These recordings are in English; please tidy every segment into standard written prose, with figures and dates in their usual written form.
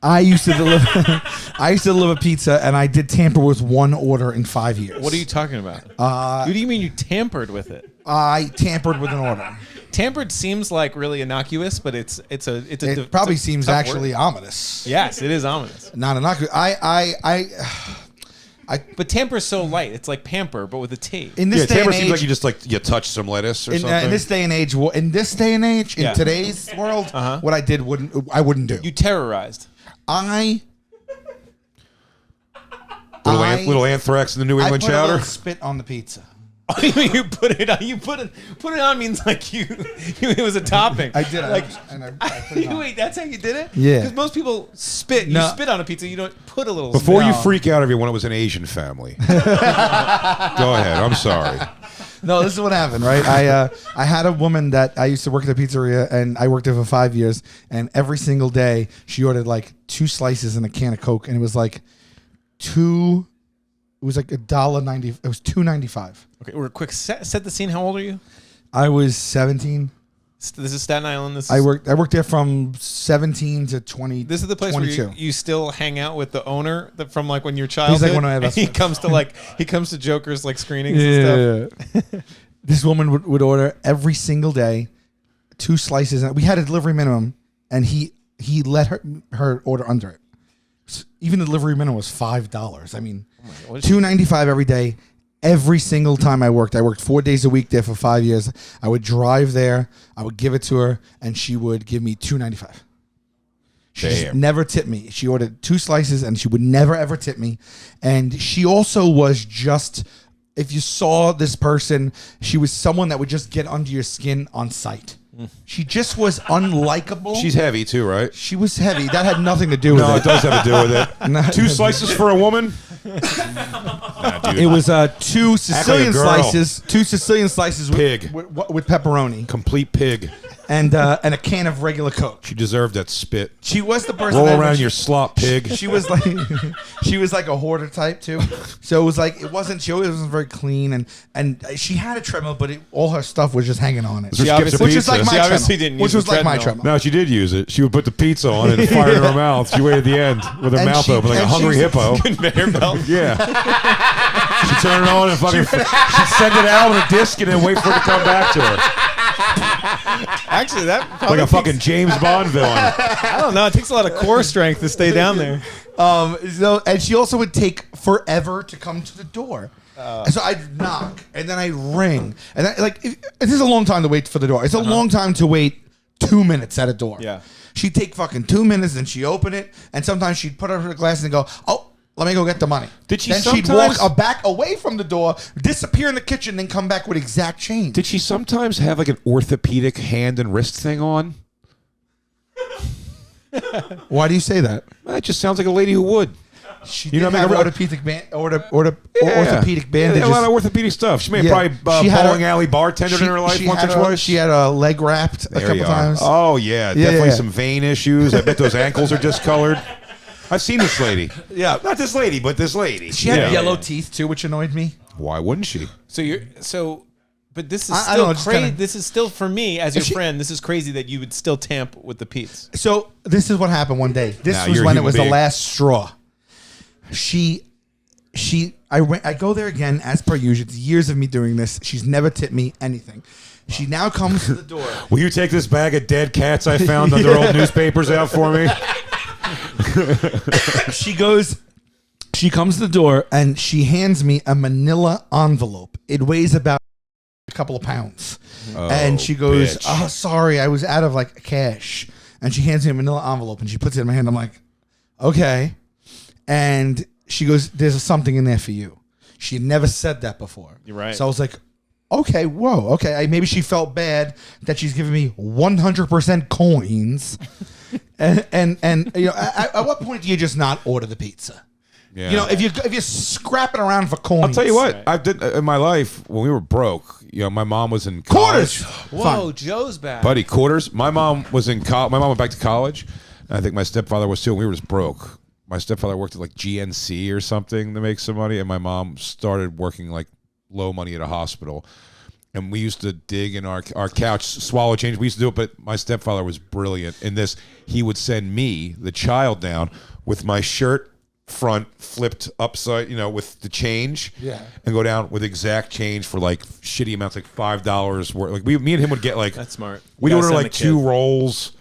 I used to deliver. I used to deliver pizza, and I did tamper with one order in 5 years. What are you talking about? What do you mean you tampered with it? I tampered with an order. Tampered seems like really innocuous, but it probably seems actually word. Ominous. Yes, it is ominous. Not innocuous. But tamper's so light. It's like pamper, but with a T. In this day tamper and seems age, like you just you touch some lettuce or something. in this day and age, in today's world, what I did I wouldn't do. You terrorized. Little anthrax in the New England I put a chowder. little spit on the pizza. Oh, you mean you put it on? You put it on means like it was a topping. I did. Like, I put it on. wait, that's how you did it? Yeah. Because most people spit. You No. spit on a pizza. You don't put a little. Before spit. you freak out everyone, it was an Asian family. Go ahead. I'm sorry. No, this is what happened, right? I had a woman that I used to work at the pizzeria, and I worked there for 5 years. And every single day, she ordered like 2 slices and a can of Coke, and it was like $1.90. It was $2.95. Okay, we're quick. Set the scene. How old are you? I was 17. This is Staten Island. I worked there from 17 to 20. This is the place 22. where you still hang out with the owner from like when you're childhood. He's like one of my best and friends. he comes to Joker's like screenings and stuff. Yeah. This woman would order every single day 2 slices, and we had a delivery minimum, and he let her order under it. Even the delivery minimum was $5. I mean, $2.95 every day. Every single time I worked 4 days a week there for 5 years. I would drive there, I would give it to her, and she would give me $2.95. She just never tipped me. She ordered 2 slices, and she would never ever tip me. And she also was just, if you saw this person, she was someone that would just get under your skin on sight. She just was unlikable. She's heavy too, right? She was heavy. That had nothing to do with it. No, it does have to do with it. 2 slices for a woman? Nah, dude. It was 2 Sicilian girl. slices. 2 Sicilian slices Pig. with pepperoni Complete pig. and a can of regular Coke. She deserved that spit. She was the person. Roll that around she, your slop, pig. She was like, she was like a hoarder type too. So it was like it wasn't very clean, and she had a treadmill, but all her stuff was just hanging on it. She obviously- Which is like my She obviously treadmill. didn't use Which was the like my treadmill. treadmill. No, she did use it. She would put the pizza on it and fire it in her mouth. She waited at the end with her And mouth she- open like a and hungry she- hippo. Conveyor belt. Yeah. She'd turn it on and fucking she'd send it out with a disc and then wait for it to come back to her. Actually, that Like probably a fucking James Bond villain. I don't know. It takes a lot of core strength to stay down there. And she also would take forever to come to the door. So I'd knock, and then I'd ring, and this is a long time to wait for the door. It's a long time to wait 2 minutes at a door. Yeah. She'd take fucking 2 minutes, and she'd open it, and sometimes she'd put up her glass and go, "Oh, let me go get the money." Did she Then she'd sometimes- walk back away from the door, disappear in the kitchen, then come back with exact change. Did she sometimes have like an orthopedic hand and wrist thing on? Why do you say that? That just sounds like a lady who would. She You know, did make have a- orthopedic bandages. A lot of orthopedic stuff. She may have probably She had bowling a- alley bartender in her life once or twice. She had a leg wrapped a There couple you are. times. Oh yeah, definitely yeah. some vein issues. I bet those ankles are discolored. I've seen this lady. Yeah. Not this lady, but this lady. She had Yeah. yellow teeth too, which annoyed me. Why wouldn't she? But this is I still don't know, just crazy. kinda- This is still for me as your She- friend. This is crazy that you would still tamp with the Pete's. So this is what happened one day. This Now, was you're a when it human was being. the last straw. I go there again as per usual. It's years of me doing this. She's never tipped me anything. She now comes to the door. Will you take this bag of dead cats I found under old newspapers out for me? She comes to the door and she hands me a manila envelope. It weighs about a couple of pounds. And she goes, bitch. "Oh, sorry, I was out of like cash." And she hands me a manila envelope and she puts it in my hand. I'm like, "Okay." And she goes, "There's something in there for you." She had never said that before. You're right. So I was like, "Okay, whoa, okay." Maybe she felt bad that she's giving me 100% coins. and you know, at what point do you just not order the pizza? Yeah. You know, if you're scrapping around for coins, I'll tell you what. Right. I did in my life when we were broke. You know, my mom was in college. quarters. Whoa, Joe's back. Buddy, quarters. My mom was in college. My mom went back to college. And I think my stepfather was too. And we were just broke. My stepfather worked at like GNC or something to make some money, and my mom started working like low money at a hospital. and we used to dig in our couch, swallow change. We used to do it, but my stepfather was brilliant in this. He would send me, the child, down with my shirt front flipped upside, with the change, and go down with exact change for like shitty amounts, like $5 worth. Like me and him would get like That's smart. We'd order like 2 rolls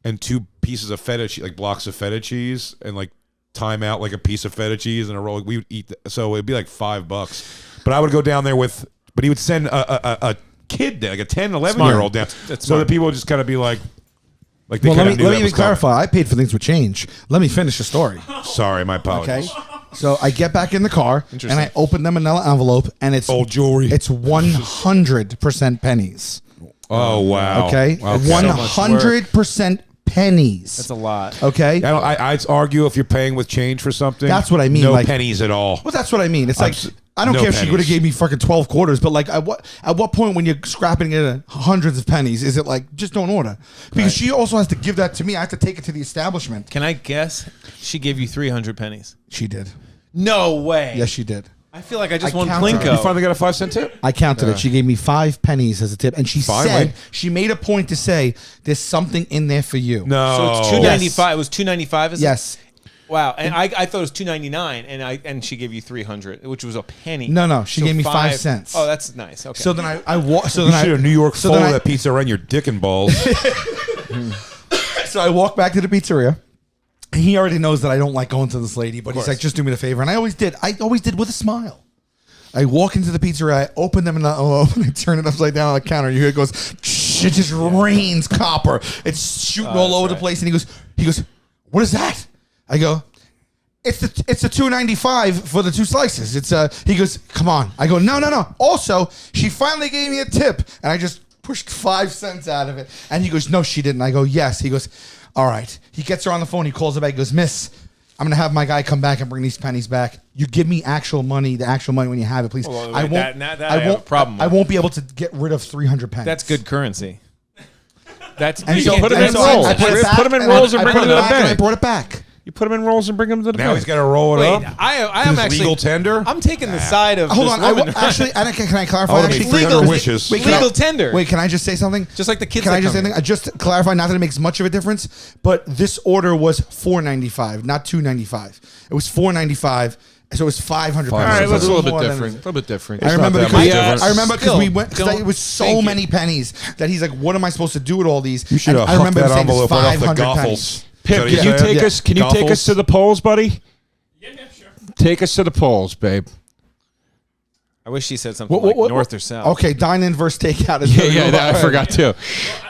and 2 pieces of feta cheese, like blocks of feta cheese, and like time out like a piece of feta cheese and a roll. We would eat, so it'd be like $5. But I would go down there with. But he would send a kid there, like a 10, 11-year-old down, so that people would just kind of be like they Well, kind let of me knew that even was coming. clarify. I paid for things with change. Let me finish the story. Sorry, my Okay. apologies. So I get back in the car and I open the manila envelope and it's Old jewelry. It's 100% pennies. Oh wow. Okay, Wow. 100% pennies. That's a lot. Okay. I'd argue if you're paying with change for something. That's what I mean, No like- pennies at all. Well, that's what I mean. It's like I don't no care if she pennies. would have gave me fucking 12 quarters, but like at what point when you're scrapping it at hundreds of pennies is it like just don't order? Because she also has to give that to me. I have to take it to the establishment. Can I guess? She gave you 300 pennies. She did. No way. Yes, she did. I feel like I just I won counted. You Plinko. finally got a 5-cent tip? I counted it. She gave me 5 pennies as a tip, and she Finally. said she made a point to say there's something in there for you. No. So it's $2.95. It was $2.95. Is Yes. It? Wow. And I thought it was $2.99, and she gave you 300, which was a penny. No. She gave me 5 cents. Oh, that's nice. Okay. So then I walk. So You then I should have New York so folded then I- that pizza around your dick and balls. So I walk back to the pizzeria. He already knows that I don't like going to this lady, but he's like, just do me the favor. And I always did. I always did with a smile. I walk into the pizzeria, I open them in the envelope, and I turn it upside down on the counter. You hear it goes, shh, it just rains copper. It's shooting all over the place. And he goes, what is that? I go, it's a $2.95 for the 2 slices. He goes, come on. I go, no. Also, she finally gave me a tip, and I just pushed 5 cents out of it. And he goes, no, she didn't. I go, yes. He goes, all right. He gets her on the phone. He calls her back. He goes, miss, I'm going to have my guy come back and bring these pennies back. You give me actual money, the actual money when you have it, please. Well, I won't. that I have a problem with. I won't be able to get rid of 300 pennies. That's good currency. That's And you so, can't put do them and in that. so rolls. I put it back, Put them in and rolls I and bring put them it to the back, and I bank. brought it back. You put them in rolls and bring them to the Now bank. he's got to roll it Wait, up. I'm actually legal tender? I'm taking the side of Hold this on. woman. Actually, can I clarify? I wanna Actually, make 300 legal- wishes. Wait, can legal I- tender. Wait, can I just say something? Just like the kids Can that I just say come something? Just to clarify, not that it makes much of a difference, but this order was $4.95, not $2.95. It was $4.95, so it was 500 All All pounds. right, So that's it a was little bit more than- different. A little bit different. I remember not that because much difference. I remember because we went because Don't it was so think many pennies that he's like, "What am I supposed to do with all these?" You should have And I huffed remember that saying it's envelope right off the 500 goffles. pennies. Pip, Is that can you what take said? us? Can you take Goffles? us to the polls, buddy? Yeah, sure. Take us to the polls, babe. I wish she said something What- like north or south. Okay, dine in versus takeout. Is I forgot too.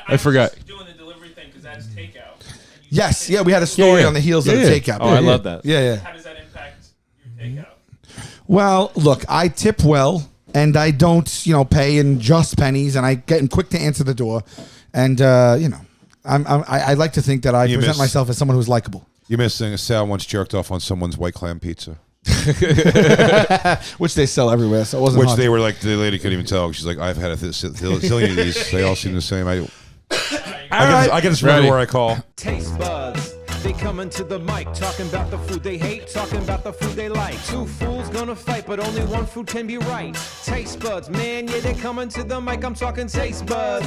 I forgot. was doing the delivery thing because that is takeout. And you Yes, yeah, we had a story yeah. on the heels of Yeah, the yeah. takeout. Oh, I love that. Yeah. How does that impact your takeout? Well, look, I tip well, and I don't, pay in just pennies, and I get in quick to answer the door, and I like to think that I You present miss- myself as someone who's likable, You're missing. Sal once jerked off on someone's white clam pizza, which they sell everywhere. So it wasn't which hard. they were like, the lady couldn't even tell. She's like, I've had a zillion of these. They all seem the same. I get this from Ready. everywhere I call. Taste buds. They coming to the mic, talking about the food they hate, talking about the food they like. 2 fools gonna fight, but only 1 food can be right. Taste buds, man, yeah, they coming to the mic. I'm talking taste buds.